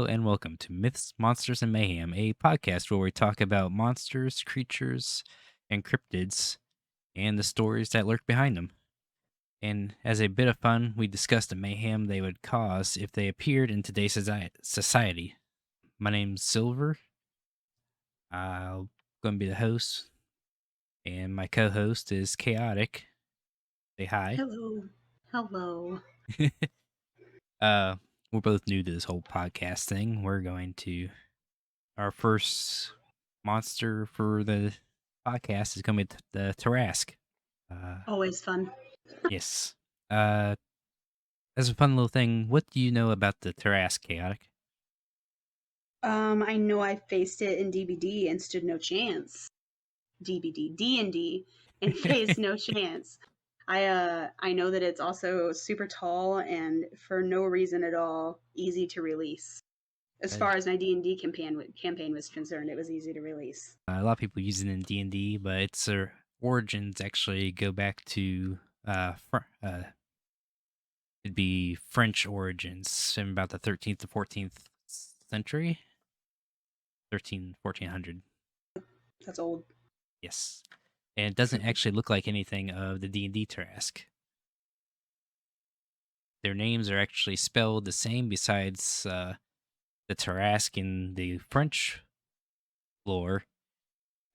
Hello and welcome to Myths, Monsters, and Mayhem, a podcast where we talk about monsters, creatures, and cryptids, and the stories that lurk behind them. And as a bit of fun, we discuss the mayhem they would cause if they appeared in today's society. My name's Silver. I'm going to be the host, and my co-host is Chaotic. Say hi. Hello. Hello. uh, we're both new to this whole podcast thing. We're going to our first monster for the podcast is going to be the Tarrasque. Always fun. Yes. Uh, as a fun little thing, what do you know about the Tarrasque, Chaotic? I know I faced it in DBD and stood no chance. DBD, D&D, and faced no chance. I know that it's also super tall and for no reason at all easy to release. As Uh, far as my D&D campaign was concerned, it was easy to release. a lot of people use it in D&D, but its origins actually go back to it'd be French origins from about the 13th to 14th century. 1400. That's old. Yes. And it doesn't actually look like anything of the D&D Tarrasque. Their names are actually spelled the same besides the Tarrasque in the French lore.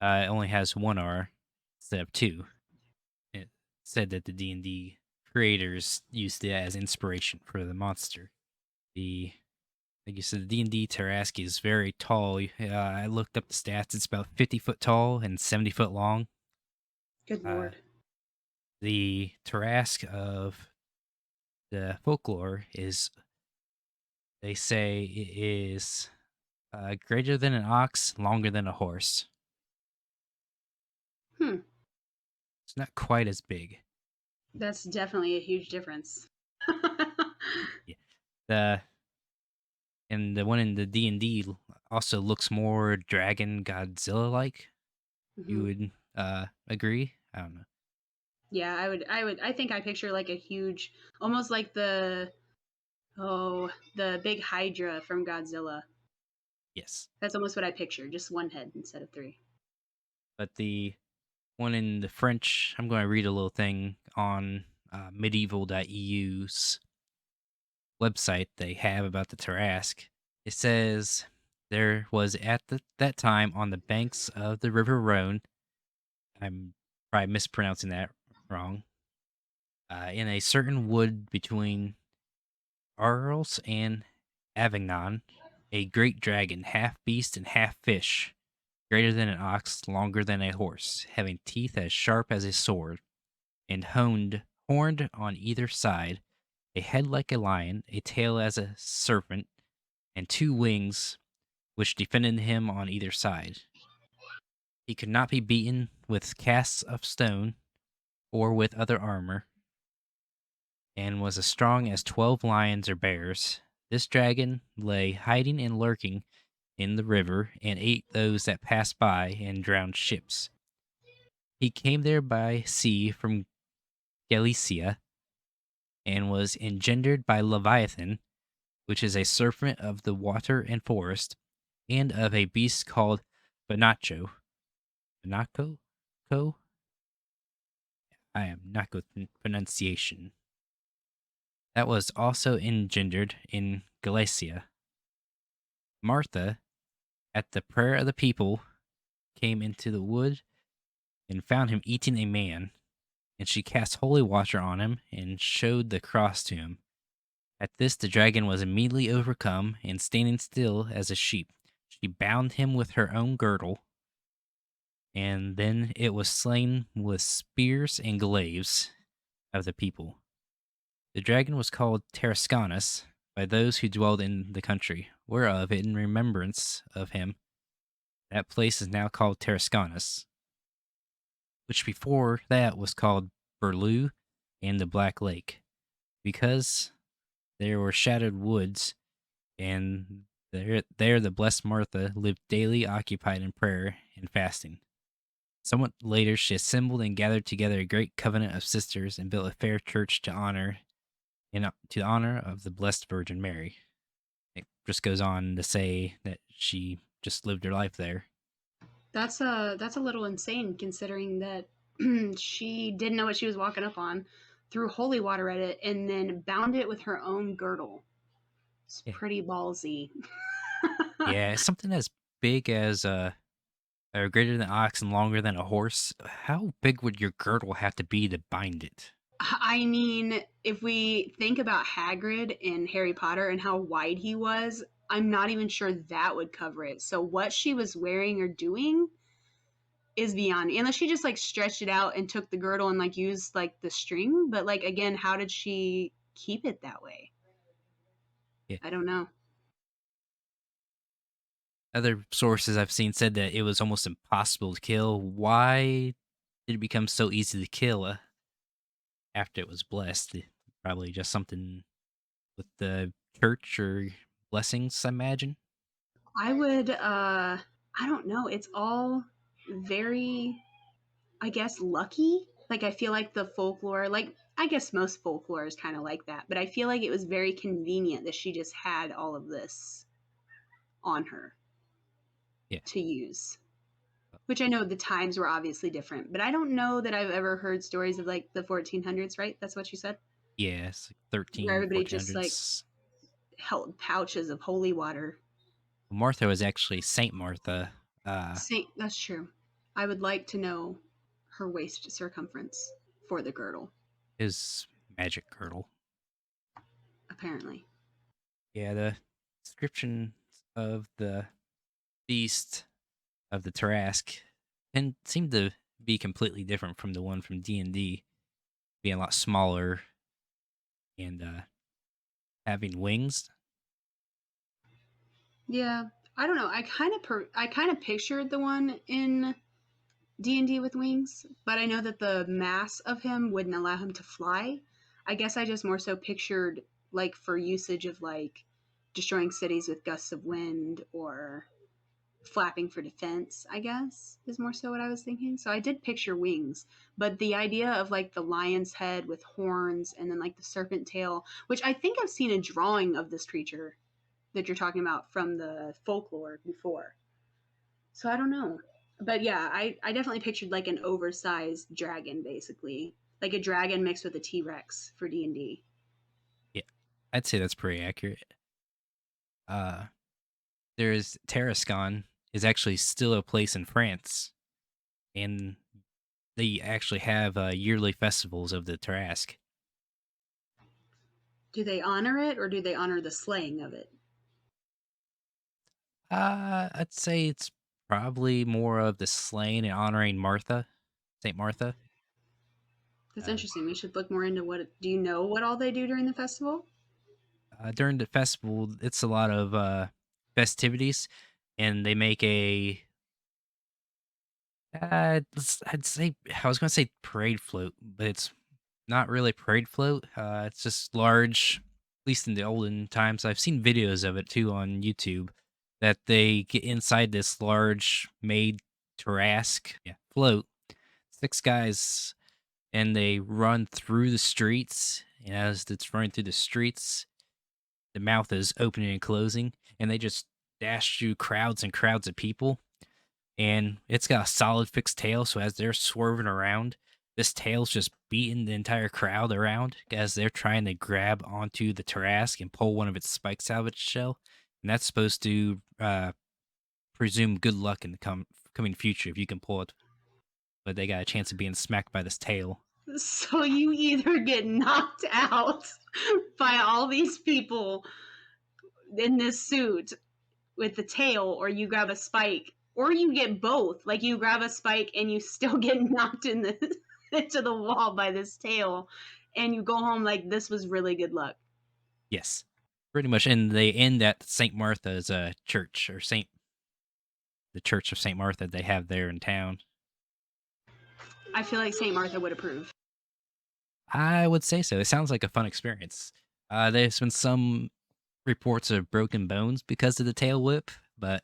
It only has one R instead of two. It said that the D&D creators used it as inspiration for the monster. Like you said, the D&D Tarrasque is very tall. I looked up the stats. It's about 50 foot tall and 70 foot long. Good Uh, lord. the Tarrasque of the folklore is, they say, it is greater than an ox, longer than a horse. Hmm. It's not quite as big. That's definitely a huge difference. Yeah. The and the one in the D&D also looks more Dragon Godzilla like. You Mhm. would agree? I don't know. Yeah, I think I picture like a huge, almost like the big Hydra from Godzilla. Yes. That's almost what I picture, just one head instead of three. But the one in the French, I'm going to read a little thing on medieval.eu's website they have about the Tarrasque. It says there was at that time on the banks of the River Rhone. I'm probably mispronouncing that wrong. In a certain wood between Arles and Avignon, a great dragon, half beast and half fish, greater than an ox, longer than a horse, having teeth as sharp as a sword, and horned on either side, a head like a lion, a tail as a serpent, and two wings which defended him on either side. He could not be beaten with casts of stone or with other armor, and was as strong as 12 lions or bears. This dragon lay hiding and lurking in the river, and ate those that passed by, and drowned ships. He came there by sea from Galicia, and was engendered by Leviathan, which is a serpent of the water and forest, and of a beast called Banacho. Banaco? Co? I am not good with pronunciation. That was also engendered in Galicia. Martha, at the prayer of the people, came into the wood and found him eating a man, and she cast holy water on him and showed the cross to him. At this, the dragon was immediately overcome, and standing still as a sheep, she bound him with her own girdle, and then it was slain with spears and glaives of the people. The dragon was called Tarascanus by those who dwelled in the country, whereof, in remembrance of him, that place is now called Tarascanus, which before that was called Burloo and the Black Lake, because there were shadowed woods, and there the blessed Martha lived daily occupied in prayer and fasting. Somewhat later, she assembled and gathered together a great covenant of sisters and built a fair church to the honor of the Blessed Virgin Mary. just goes on to say that she just lived her life there. That's a little insane considering that she didn't know what she was walking up on, threw holy water at it, and then bound it with her own girdle. It's Yeah, pretty ballsy. yeah, something as big as or greater than an ox and longer than a horse. How big would your girdle have to be to bind it? I mean, if we think about Hagrid in Harry Potter and how wide he was, I'm not even sure that would cover it. So what she was wearing or doing is beyond me. Unless she just like stretched it out and took the girdle and like used like the string. But like again, how did she keep it that way? Yeah. I don't know. Other sources I've seen said that it was almost impossible to kill. Why did it become so easy to kill after it was blessed? Probably just something with the church or blessings, I imagine. I would I don't know. It's all very I guess lucky. Like I feel like the folklore, like I guess most folklore is kind of like that, but I feel like it was very convenient that she just had all of this on her Yeah. to use. Which I know the times were obviously different, but I don't know that I've ever heard stories of like the 1400s, right? That's what you said? Yeah, it's like Where 13, everybody just like 1400s. held pouches of holy water. Martha was actually Saint Martha. Saint, that's true. I would like to know her waist circumference for the girdle, His magic girdle. apparently. Yeah, the description of the beast of the Tarrasque can seem to be completely different from the one from D&D, being a lot smaller and having wings. Yeah, I don't know. I kind of pictured the one in D&D with wings, but I know that the mass of him wouldn't allow him to fly. I guess I just more so pictured like for usage of like destroying cities with gusts of wind or flapping for defense, I guess, is more so what I was thinking. So I did picture wings, but the idea of like the lion's head with horns and then like the serpent tail, which I think I've seen a drawing of this creature that you're talking about from the folklore before. So I don't know. But yeah, I definitely pictured like an oversized dragon basically. Like a dragon mixed with a T-Rex for D&D. Yeah, I'd say that's pretty accurate. Uh, there's Tarascon is actually still a place in France, and they actually have yearly festivals of the Tarasque. Do they honor it or do they honor the slaying of it? I'd say it's probably more of the slaying and honoring Martha, Saint Martha. That's Uh, interesting. We should look more into do you know what all they do during the festival? during the festival, it's a lot of festivities, and they make a. I'd say I was gonna say parade float, but it's not really parade float. It's just large. At least in the olden times, I've seen videos of it too on YouTube. That they get inside this large made Tarrasque float. Six guys and they run through the streets. And as it's running through the streets, the mouth is opening and closing, and they just dash through crowds and crowds of people. And it's got a solid fixed tail, so as they're swerving around, this tail's just beating the entire crowd around as they're trying to grab onto the Tarrasque and pull one of its spikes out of its shell. And that's supposed to presume good luck in the coming future if you can pull it. But they got a chance of being smacked by this tail. So you either get knocked out by all these people in this suit with the tail, or you grab a spike, or you get both. Like you grab a spike and you still get knocked in the into the wall by this tail, and you go home like this was really good luck. Yes, pretty much. And they end at St. Martha's church or the Church of St. Martha they have there in town. I feel like Saint Martha would approve. I would say so. It sounds like a fun experience. There's been some reports of broken bones because of the tail whip, but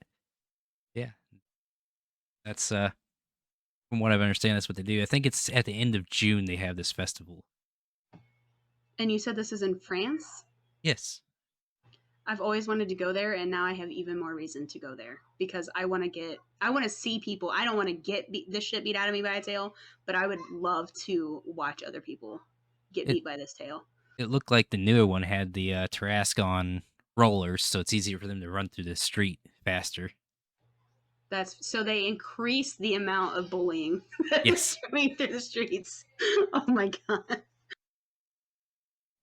yeah, that's from what I understand, that's what they do. I think it's at the end of June they have this festival. And you said this is in France? Yes. I've always wanted to go there, and now I have even more reason to go there because I want to see people. I don't want to get this shit beat out of me by a tail, but I would love to watch other people get It beat by this tail. it looked like the newer one had the Tarrasque on rollers, so it's easier for them to run through the street faster. That's so they increase the amount of bullying that is Yes, coming through the streets. Oh my god.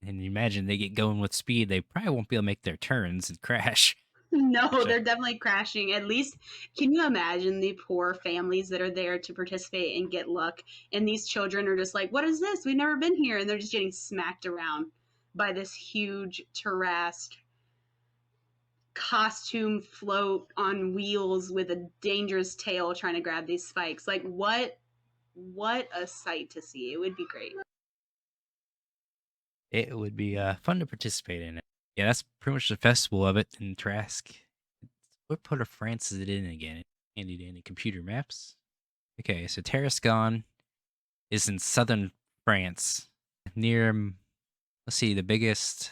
and you imagine they get going with speed, they probably won't be able to make their turns and crash. No, Actually, they're definitely crashing. At least, can you imagine the poor families that are there to participate and get luck? And these children are just like, what is this? We've never been here. And they're just getting smacked around by this huge Tarrasque costume float on wheels with a dangerous tail trying to grab these spikes. Like, what a sight to see. It would be great. it would be fun to participate in it. Yeah, that's pretty much the festival of it in Trask. What part of France is it in again? Handy dandy computer maps. Okay, so Tarascon is in southern France, near. Let's see, the biggest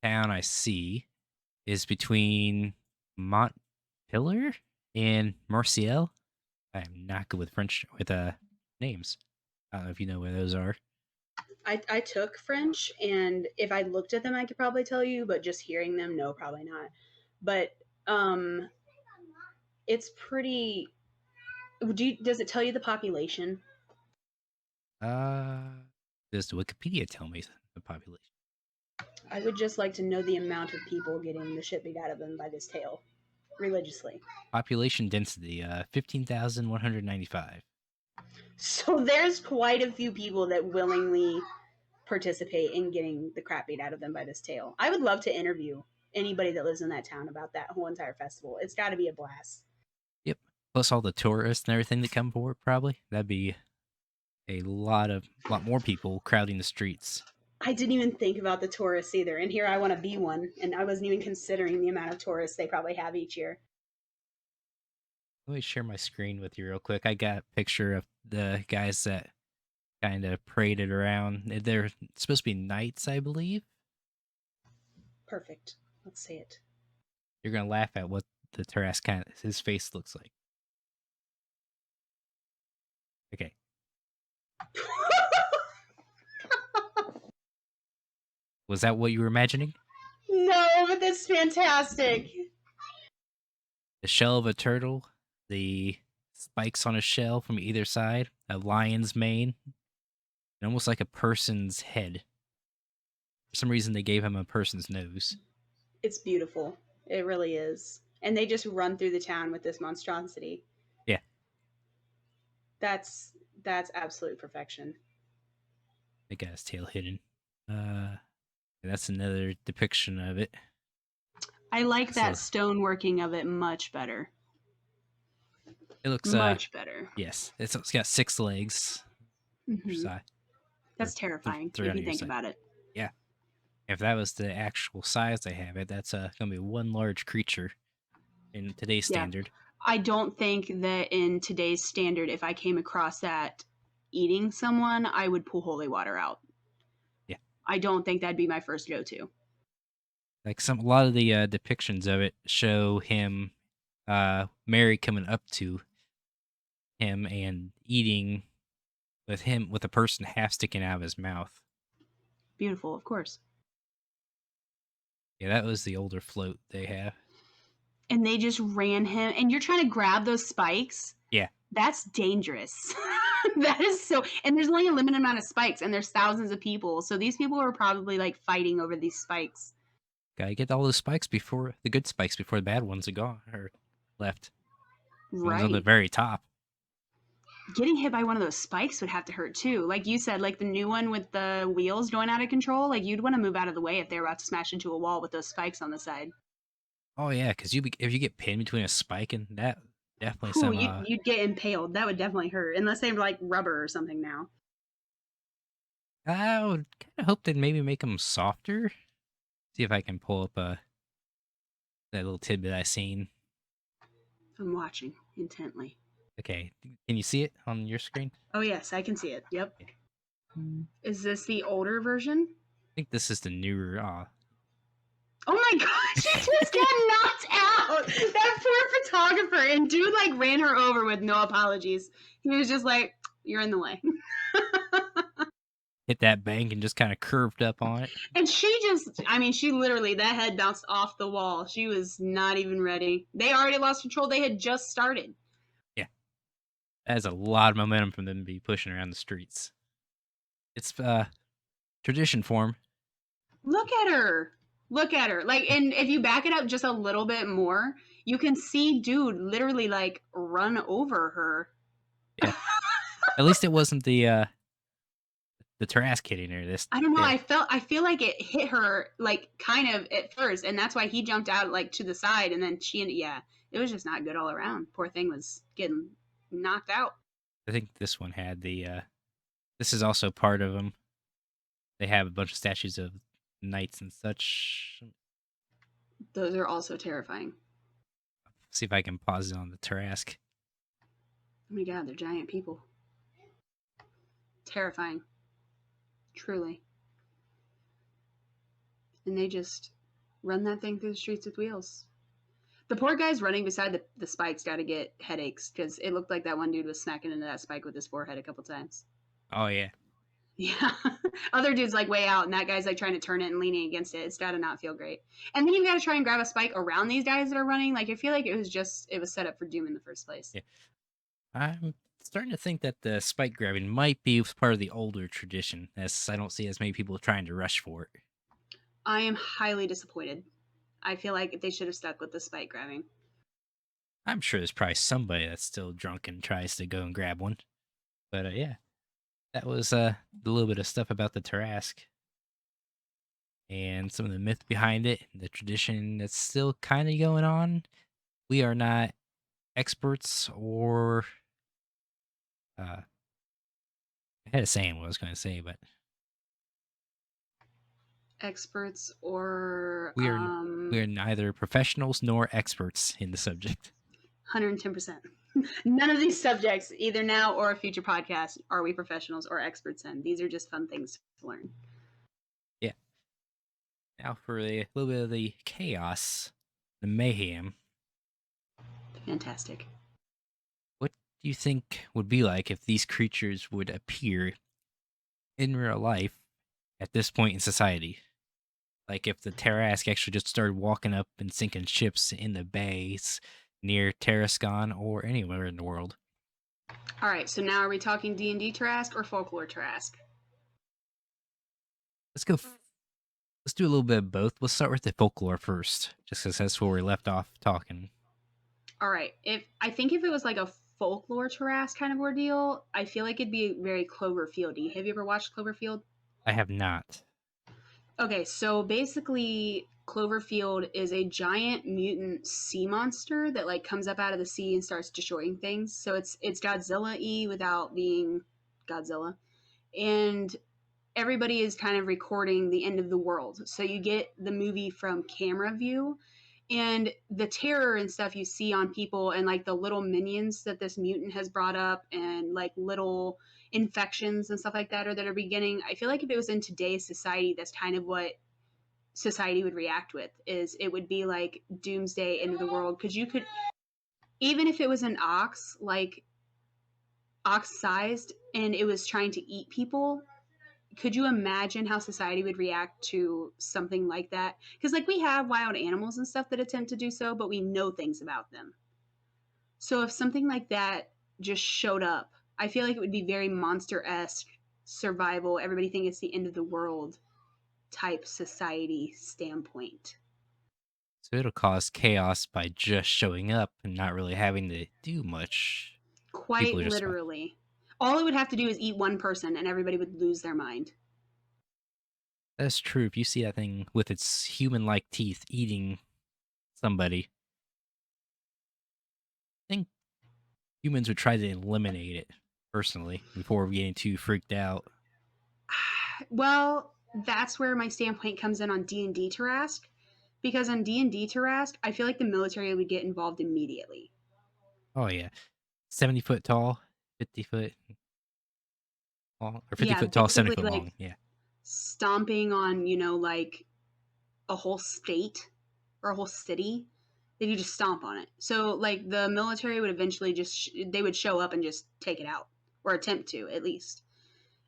town I see is between Montpellier and Marseille. I am not good with French with names. I don't know if you know where those are. I took French, and if I looked at them, I could probably tell you, but just hearing them, no, probably not. But um, it's pretty. Does it tell you the population? Uh, does Wikipedia tell me the population? I would just like to know the amount of people getting the shit beat out of them by this tail religiously. Population density, 15,195. So there's quite a few people that willingly participate in getting the crap beat out of them by this tail. I would love to interview anybody that lives in that town about that whole entire festival. It's got to be a blast. Yep. Plus all the tourists and everything that come for it, probably. That'd be a lot more people crowding the streets. I didn't even think about the tourists either. And here I want to be one. And I wasn't even considering the amount of tourists they probably have each year. Let me share my screen with you real quick. I got a picture of the guys that kind of paraded around. They're supposed to be knights, I believe. Perfect. Let's see it. You're gonna laugh at what the Tarrasque kind of his face looks like. Okay, was that what you were imagining? No, but that's fantastic. The shell of a turtle, the spikes on a shell from either side, a lion's mane, and almost like a person's head. For some reason, they gave him a person's nose. It's beautiful. It really is. And they just run through the town with this monstrosity. Yeah, That's that's absolute perfection. they got his tail hidden. That's another depiction of it. I like that So stoneworking of it much better. it looks Much better. yes, it's got 6 legs per Hmm. side, or That's terrifying three if on you either think side. about it. Yeah, if that was the actual size they have it, that's gonna be one large creature in today's Yeah. standard. I don't think that in today's standard, if I came across that eating someone, I would pull holy water out. Yeah, I don't think that'd be my first go to. like a lot of the depictions of it show him, Mary coming up to him and eating with a person half sticking out of his mouth. Beautiful, of course. Yeah, that was the older float they have. And they just ran him, and you're trying to grab those spikes. Yeah, That's dangerous. That is so, and there's only a limited amount of spikes, and there's thousands of people. So these people are probably like fighting over these spikes. gotta get all the spikes before the good spikes before the bad ones are gone or left. The ones on the Right. very top. Getting hit by one of those spikes would have to hurt too. Like you said, like the new one with the wheels going out of control, like you'd want to move out of the way if they're about to smash into a wall with those spikes on the side. Oh yeah, because if you get pinned between a spike and that, definitely Whew, some. you'd get impaled. That would definitely hurt, unless they were like rubber or something now. I would kind of hope they'd maybe make them softer. See if I can pull up that little tidbit I seen. I'm watching intently. Okay, can you see it on your screen? Oh, yes, I can see it. Yep. Yeah. Is this the older version? I think this is the newer. Oh my god, she just got knocked out. That poor photographer and dude like ran her over with no apologies. He was just like, "You're in the way." Hit that bank and just kind of curved up on it. And she just, I mean, she literally, that head bounced off the wall. She was not even ready. They already lost control. They had just started. Yeah, that has a lot of momentum from them to be pushing around the streets. It's tradition form. Look at her. Look at her. Like, and if you back it up just a little bit more, you can see dude literally like run over her. Yeah, at least it wasn't the Tarrasque hitting her. This I don't know. yeah I feel like it hit her like kind of at first, and that's why he jumped out like to the side, and then yeah, it was just not good all around. Poor thing was getting knocked out. I think this one had the. This is also part of them. They have a bunch of statues of knights and such. Those are also terrifying. See if I can pause it on the Tarrasque. Oh my god, they're giant people. Terrifying. Truly. And they just run that thing through the streets with wheels. The poor guys running beside the spikes got to get headaches because it looked like that one dude was smacking into that spike with his forehead a couple times. Oh yeah, Yeah. Other dude's like way out, and that guy's like trying to turn it and leaning against it. It's got to not feel great. And then you got to try and grab a spike around these guys that are running. Like, I feel like it was set up for doom in the first place. yeah. I'm starting to think that the spike grabbing might be part of the older tradition, as I don't see as many people trying to rush for it. I am highly disappointed. I feel like they should have stuck with the spike grabbing. I'm sure there's probably somebody that's still drunk and tries to go and grab one. But yeah, that was a little bit of stuff about the Tarrasque and some of the myth behind it, the tradition that's still kind of going on. We are not experts or I had a saying what I was going to say, but Experts or we are we are neither professionals nor experts in the subject. 110%. None of these subjects, either now or a future podcast, are we professionals or experts in. These are just fun things to learn. Yeah. Now for a little bit of the chaos, the mayhem. Fantastic. What do you think would be like if these creatures would appear in real life at this point in society? Like if the Tarrasque actually just started walking up and sinking ships in the bays near Tarascon or anywhere in the world. All right, so now are we talking D&D Tarrasque or folklore Tarrasque? Let's go. Let's do a little bit of both. Let's start with the folklore first, just because that's where we left off talking. All right, if it was like a folklore Tarrasque kind of ordeal, I feel like it'd be very Cloverfieldy. Have you ever watched Cloverfield? I have not. Okay, so basically Cloverfield is a giant mutant sea monster that like comes up out of the sea and starts destroying things. So it's Godzilla-y without being Godzilla. And everybody is kind of recording the end of the world. So you get the movie from camera view and the terror and stuff you see on people and like the little minions that this mutant has brought up and like little infections and stuff like that or that are beginning. I feel like if it was in today's society, that's kind of what society would react with is it would be like doomsday end of the world because you could even if it was an ox like ox sized and it was trying to eat people, could you imagine how society would react to something like that? Because like we have wild animals and stuff that attempt to do so, but we know things about them. So if something like that just showed up, I feel like it would be very monster-esque survival. Everybody think it's the end of the world type society standpoint. So it'll cause chaos by just showing up and not really having to do much. People Quite are just literally. All it would have to do is eat one person and everybody would lose their mind. that's true. If you see that thing with its human-like teeth eating somebody, I think humans would try to eliminate it personally before getting too freaked out. Well, that's where my standpoint comes in on D&D Tarrasque because on D&D Tarrasque, I feel like the military would get involved immediately. Oh yeah, 70 foot tall, 50 foot long, or 50 Yeah, foot tall, seventy basically foot like long. Yeah, stomping on, you know, like a whole state or a whole city, if you just stomp on it. So like the military would eventually they would show up and just take it out or attempt to at least.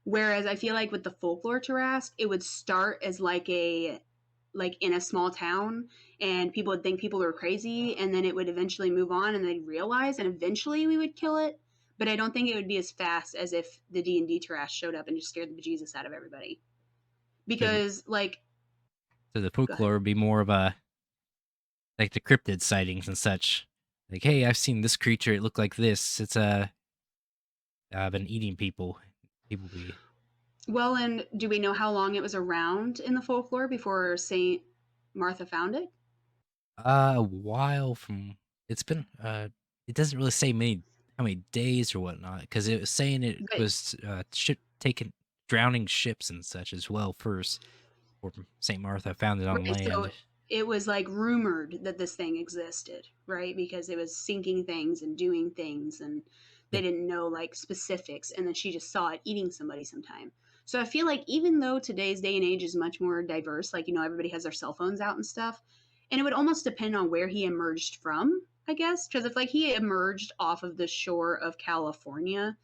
Whereas I feel like with the folklore Tarrasque, it would start as like in a small town and people would think people were crazy and then it would eventually move on and they'd realize and eventually we would kill it. But I don't think it would be as fast as if the D&D Tarrasque showed up and just scared the bejesus out of everybody. So the Because like so the go ahead. folklore would be more of a like the cryptid sightings and such. Like, hey, I've seen this creature. It looked like this. It's been eating people. People be Well, and do we know how long it was around in the folklore before Saint Martha found it? a while from. It's been It doesn't really say many how many days or whatnot because it was saying it But was ship taking drowning ships and such as well first. Or Saint Martha found it on right, so land. it was like rumored that this thing existed, right? Because it was sinking things and doing things, and they Yeah, didn't know like specifics. And then she just saw it eating somebody sometime. So I feel like even though today's day and age is much more diverse, like, everybody has their cell phones out and stuff, and it would almost depend on where he emerged from, I guess. Because if like he emerged off of the shore of California,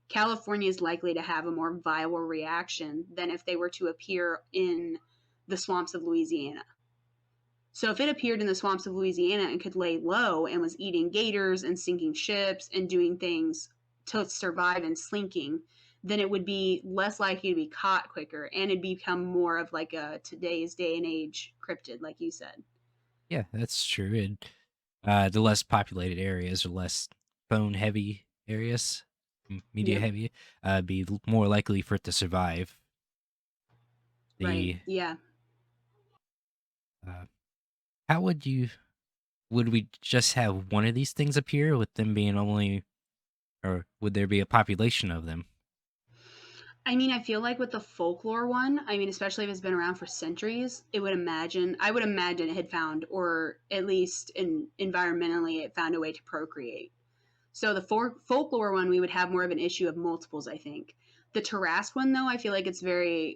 California is likely to have a more viral reaction than if they were to appear in the swamps of Louisiana. So if it appeared in the swamps of Louisiana and could lay low and was eating gators and sinking ships and doing things to survive and slinking, then it would be less likely to be caught quicker and it'd become more of like a today's day and age cryptid, like you said. yeah, that's true. And the less populated areas or less phone heavy areas, media Yep. heavy, be more likely for it to survive. Right. The Yeah. uh, how would we just have one of these things appear with them being only, or would there be a population of them? I mean, I feel like with the folklore one, I mean, especially if it's been around for centuries, I would imagine it had found, or at least environmentally, it found a way to procreate. So the folklore one, we would have more of an issue of multiples, I think. The Tarrasque one, though, I feel like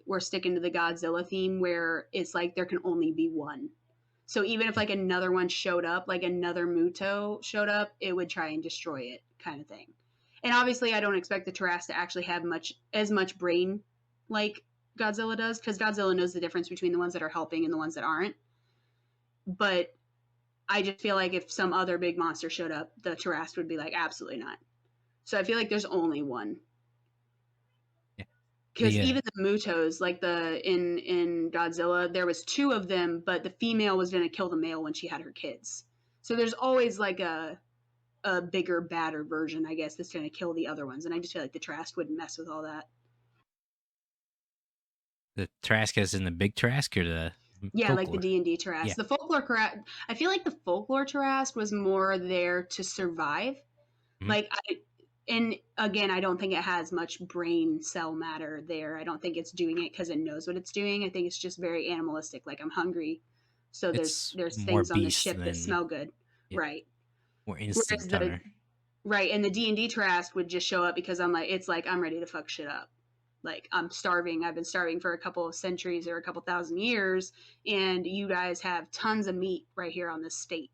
we're sticking to the Godzilla theme where it's like there can only be one. So even if Yeah, like another one showed up, like another Muto showed up, it would try and destroy it, kind of thing. And obviously, I don't expect the Tarrasque to actually have as much brain like Godzilla does, because Godzilla knows the difference between the ones that are helping and the ones that aren't. But I just feel like if some other big monster showed up, the Tarrasque would be like, absolutely not. So I feel like there's only one. yeah. Because The even the Mutos, like in Godzilla, there was two of them, but the female was going to kill the male when she had her kids. So there's always like a bigger, badder version, I guess, that's going to kill the other ones. And I just feel like the Trask wouldn't mess with all that. Trask as in the big Trask or the Yeah, like the folklore? D&D Tarrasque. Yeah. The folklore I feel like the folklore Tarrasque was more there to survive. Mhm. Like and again, I don't think it has much brain cell matter there. I don't think it's doing it because it knows what it's doing. I think it's just very animalistic. Like I'm hungry, so It's there's more things on the beast ship that than, smell good, yeah, right? more Whereas instinct the hunter. right and the D&D Trask would just show up because it's like I'm ready to fuck shit up. Like I'm starving. I've been starving for a couple of centuries or a couple thousand years, and you guys have tons of meat right here on this state.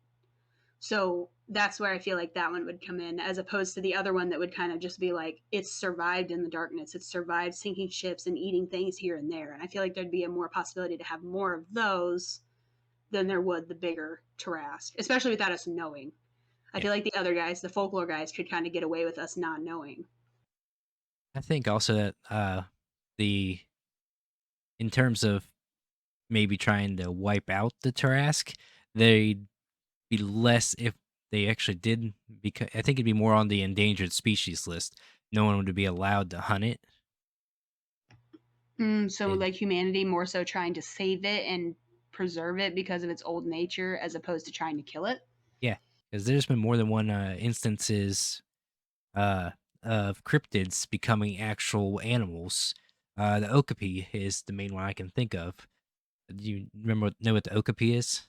So that's where I feel like that one would come in, as opposed to the other one that would kind of just be like, it's survived in the darkness. It's survived sinking ships and eating things here and there. And I feel like there'd be a more possibility to have more of those than there would the bigger Tarrasque, especially without us knowing. I Yeah. feel like the other guys, the folklore guys, could kind of get away with us not knowing. I think also that the in terms of maybe trying to wipe out the Tarrasque, they'd be less if they actually did, because I think it'd be more on the endangered species list. No one would be allowed to hunt it. So, And like humanity more so trying to save it and preserve it because of its old nature as opposed to trying to kill it. yeah, because there's been more than one instances uh, of cryptids becoming actual animals. The okapi is the main one I can think of. Do you know what the okapi is?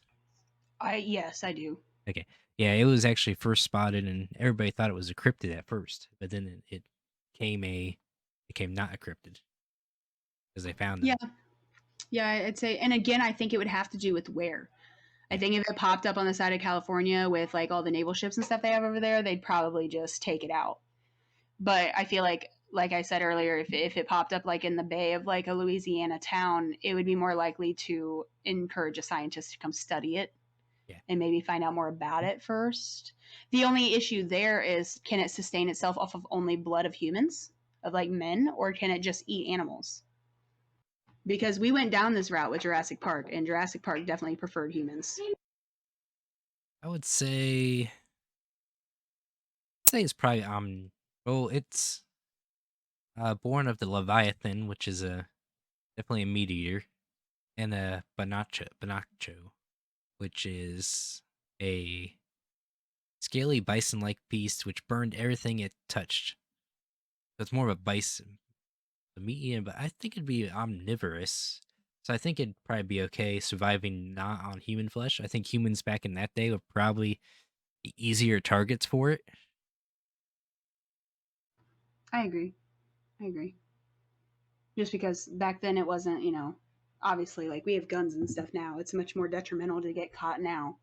Yes, I do. Okay. Yeah, it was actually first spotted, and everybody thought it was a cryptid at first, but then it became not a cryptid because they found Yeah, them. Yeah, I'd say, and again, I think it would have to do with where. I Yeah, think if it popped up on the side of California with like all the naval ships and stuff they have over there, they'd probably just take it out. But I feel like I said earlier, if it popped up like in the bay of like a Louisiana town, it would be more likely to encourage a scientist to come study it yeah. and maybe find out more about it first. The only issue there is, can it sustain itself off of only blood of humans, of like men, or can it just eat animals? Because we went down this route with Jurassic Park, and Jurassic Park definitely preferred humans. I would say it's probably well, it's born of the Leviathan, which is a definitely a meat eater, and a Bonacho, which is a scaly bison-like beast which burned everything it touched. So it's more of a bison, a meat eater, but I think it'd be omnivorous. So I think it'd probably be okay surviving not on human flesh. I think humans back in that day would probably be easier targets for it. I agree. I agree. Just because back then it wasn't, obviously like we have guns and stuff now. It's much more detrimental to get caught now.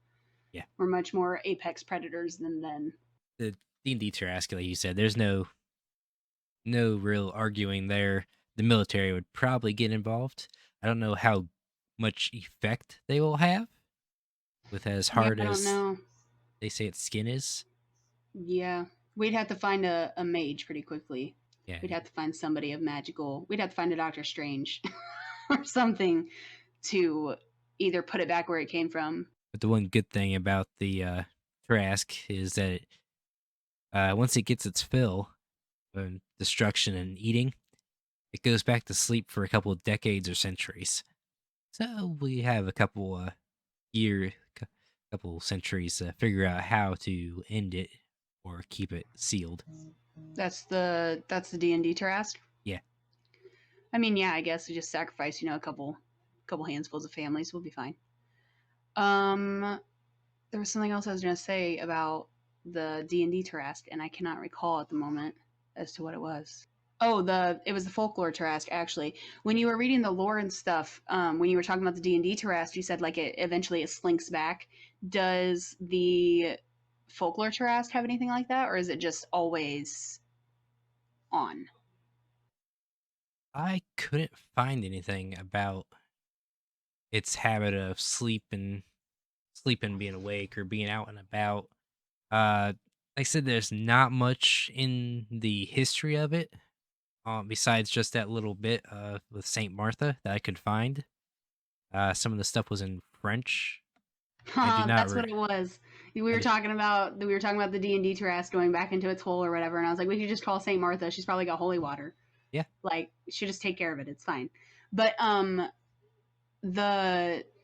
Yeah, We're much more apex predators than then. the D&D Tarrasque, like you said, there's no real arguing there. The military would probably get involved. I don't know how much effect they will have with as Yeah, hard I don't as know. they say its skin is. Yeah. We'd have to find a mage pretty quickly. Yeah, We'd have to find somebody of magical. We'd have to find a Doctor Strange or something to either put it back where it came from. but the one good thing about the Tarrasque is that once it gets its fill of destruction and eating, it goes back to sleep for a couple of decades or centuries. So we have a couple year, couple centuries to figure out how to end it or keep it sealed. That's the D&D Tarrasque. Yeah, I mean, yeah, I guess we just sacrifice, a couple handsfuls of families. We'll be fine. Um, there was something else I was going to say about the D&D Tarrasque, and I cannot recall at the moment as to what it was. Oh, it was the folklore Tarrasque actually. When you were reading the lore and stuff, when you were talking about the D&D Tarrasque, you said like it slinks back. Does the folklore Tarrasque have anything like that, or is it just always on? I couldn't find anything about its habit of sleeping, being awake, or being out and about. Like I said, there's not much in the history of it, besides just that little bit with Saint Martha that I could find. Some of the stuff was in French. I do not. That's what it was. I did, We were talking about the D&D Tarrasque going back into its hole or whatever, and I was like, we could just call Saint Martha. She's probably got holy water. yeah. Like, she just take care of it. It's fine. But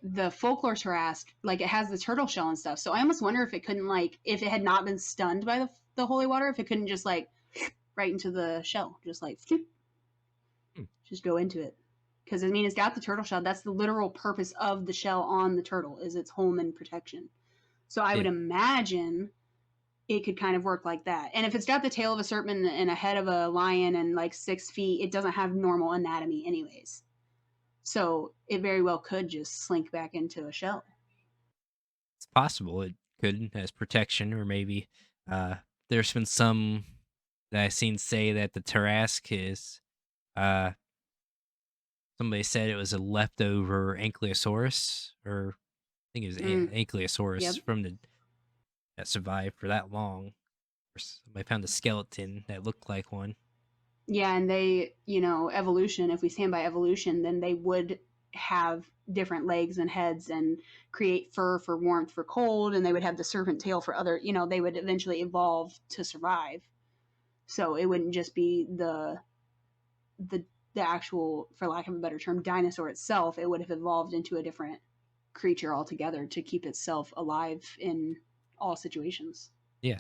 the folklore Tarrasque, like it has the turtle shell and stuff. So I almost wonder if it couldn't like if it had not been stunned by the holy water, if it couldn't just like right into the shell, just like Hmm, just go into it. Because I mean, it's got the turtle shell. That's the literal purpose of the shell on the turtle is its home and protection. So I would yeah, imagine it could kind of work like that. And if it's got the tail of a serpent and a head of a lion and like 6 feet, it doesn't have normal anatomy, anyways. So it very well could just slink back into a shell. it's possible it could as protection, or maybe uh, there's been some that I've seen say that the Tarrasque is. Uh, Somebody said it was a leftover Ankylosaurus, or I think it was Mm, Ankylosaurus yep. from the that survived for that long. Or somebody found a skeleton that looked like one. Yeah, and evolution, if we stand by evolution, then they would have different legs and heads and create fur for warmth for cold, and they would have the serpent tail for other, they would eventually evolve to survive. So it wouldn't just be the the actual, for lack of a better term, dinosaur itself. It would have evolved into a different creature altogether to keep itself alive in all situations. Yeah,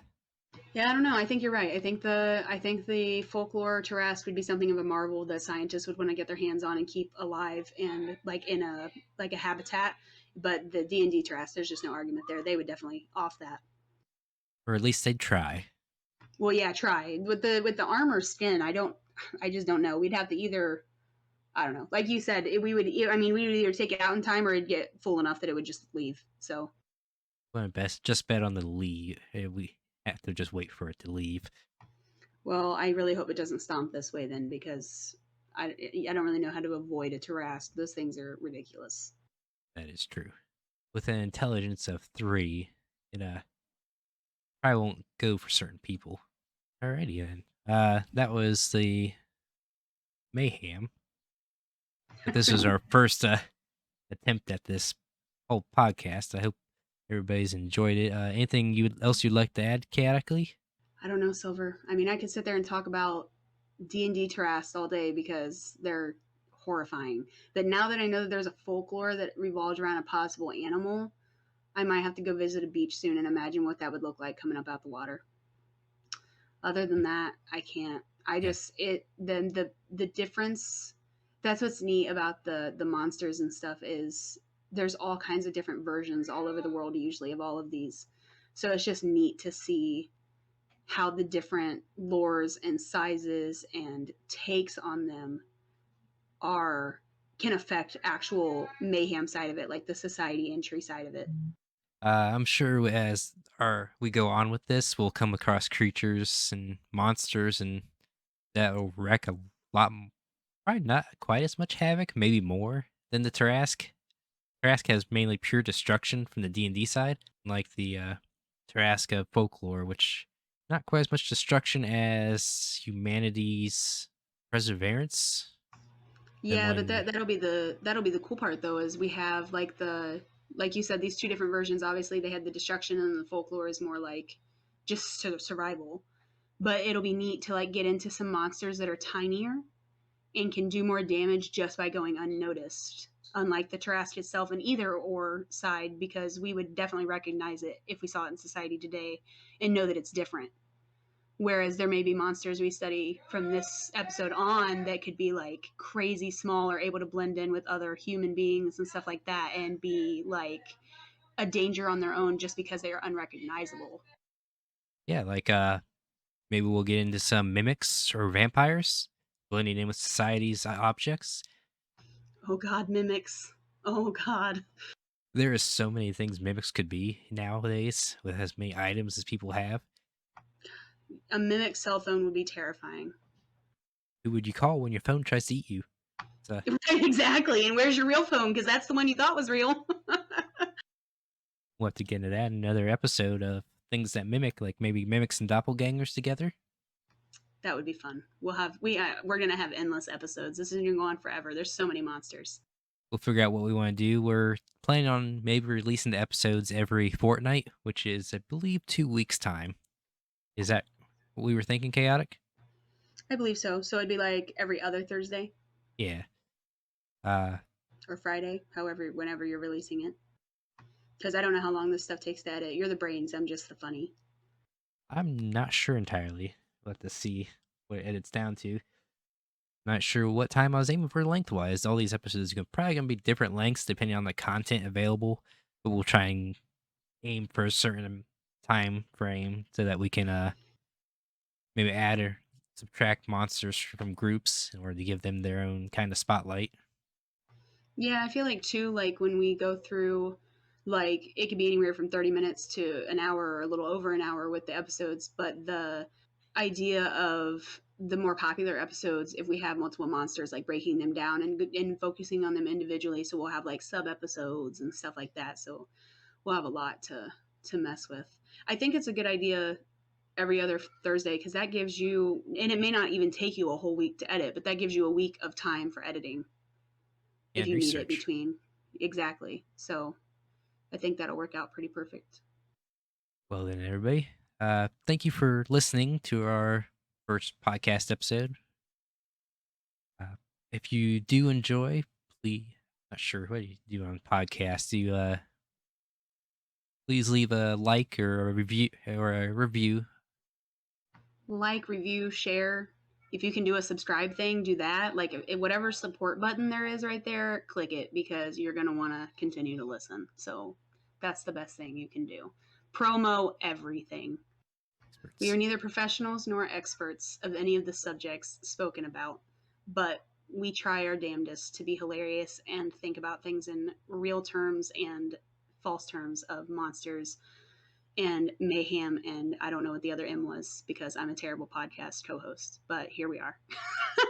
Yeah, I don't know. I think you're right. I think the folklore Tarrasque would be something of a marvel that scientists would want to get their hands on and keep alive and like in a habitat. But the D&D Tarrasque, there's just no argument there. They would definitely off that. or at least they'd try. Well, yeah, try with the armor skin. I just don't know. We'd have to either I don't know. Like you said, I mean, we would either take it out in time or it'd get full enough that it would just leave. So, Well, best just bet on the leave. We have to just wait for it to leave. well, I really hope it doesn't stomp this way then because I don't really know how to avoid a Tarrasque. Those things are ridiculous. That is true. With an intelligence of 3, it probably won't go for certain people. Alrighty then. That was the mayhem. But this is our first attempt at this whole podcast. I hope everybody's enjoyed it. Anything else you'd like to add, chaotically? I don't know, Silver. I mean, I could sit there and talk about D&D Tarrasque all day because they're horrifying. But now that I know that there's a folklore that revolves around a possible animal, I might have to go visit a beach soon and imagine what that would look like coming up out the water. Other than that, I can't. I Yeah. just it then the difference. That's what's neat about the monsters and stuff is there's all kinds of different versions all over the world usually of all of these. So it's just neat to see how the different lores and sizes and takes on them are can affect actual mayhem side of it, like the society entry side of it. I'm sure as we go on with this, we'll come across creatures and monsters, and that will wreak a lot. Probably not quite as much havoc, maybe more than the Tarrasque. Tarrasque has mainly pure destruction from the D&D side, like the Tarrasque of folklore, which not quite as much destruction as humanity's perseverance. The Yeah, but one, that'll be the cool part though is we have like you said these two different versions. Obviously, they had the destruction and the folklore is more like just survival. But it'll be neat to like get into some monsters that are tinier and can do more damage just by going unnoticed. Unlike the Tarrasque itself in either or side, because we would definitely recognize it if we saw it in society today and know that it's different. Whereas there may be monsters we study from this episode on that could be like crazy small or able to blend in with other human beings and stuff like that and be like a danger on their own just because they are unrecognizable. yeah, like maybe we'll get into some mimics or vampires blending in with society's objects. Oh God, mimics. Oh God. There is so many things mimics could be nowadays with as many items as people have. A mimic cell phone would be terrifying. Who would you call when your phone tries to eat you? So Right, exactly. And where's your real phone? Because that's the one you thought was real. we'll have to get into that in another episode of things that mimic, like maybe mimics and doppelgangers together. That would be fun. We're gonna have endless episodes. This is gonna go on forever. There's so many monsters. We'll figure out what we want to do. We're planning on maybe releasing the episodes every fortnight, which is, I believe, 2 weeks' time. Is that what we were thinking, Chaotic? I believe so. So it'd be like every other Thursday Yeah. Uh, or Friday, however, whenever you're releasing it. Because I don't know how long this stuff takes to edit. You're the brains. I'm just the funny. I'm not sure entirely. We'll have to see what it edits down to. Not sure what time I was aiming for lengthwise. All these episodes are probably going to be different lengths depending on the content available, but we'll try and aim for a certain time frame so that we can maybe add or subtract monsters from groups in order to give them their own kind of spotlight. Yeah, I feel like too, like when we go through, like it could be anywhere from 30 minutes to an hour or a little over an hour with the episodes, but the idea of the more popular episodes, if we have multiple monsters, like breaking them down and focusing on them individually, so we'll have like sub episodes and stuff like that. So we'll have a lot to mess with. I think it's a good idea every other Thursday because that gives you, and it may not even take you a whole week to edit, but that gives you a week of time for editing if And you need it research. between. Exactly. So I think that'll work out pretty perfect. Well, then, everybody, thank you for listening to our first podcast episode. Uh, if you do enjoy, please, not sure what you do on podcasts, you please leave a like or a review. Like, review, share. If you can do a subscribe thing, do that. Like, whatever support button there is right there, click it because you're going to want to continue to listen. So that's the best thing you can do. Promo everything. We are Experts. neither professionals nor experts of any of the subjects spoken about, but we try our damnedest to be hilarious and think about things in real terms and false terms of monsters and mayhem. And I don't know what the other M was because I'm a terrible podcast co-host, but here we are.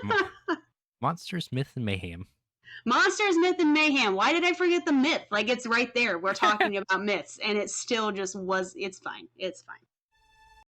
Mo- Monsters, Myth, and Mayhem. Monsters, myth, and mayhem. Why did I forget the myth? Like, it's right there. We're talking about myths, and it still just was. It's fine. It's fine.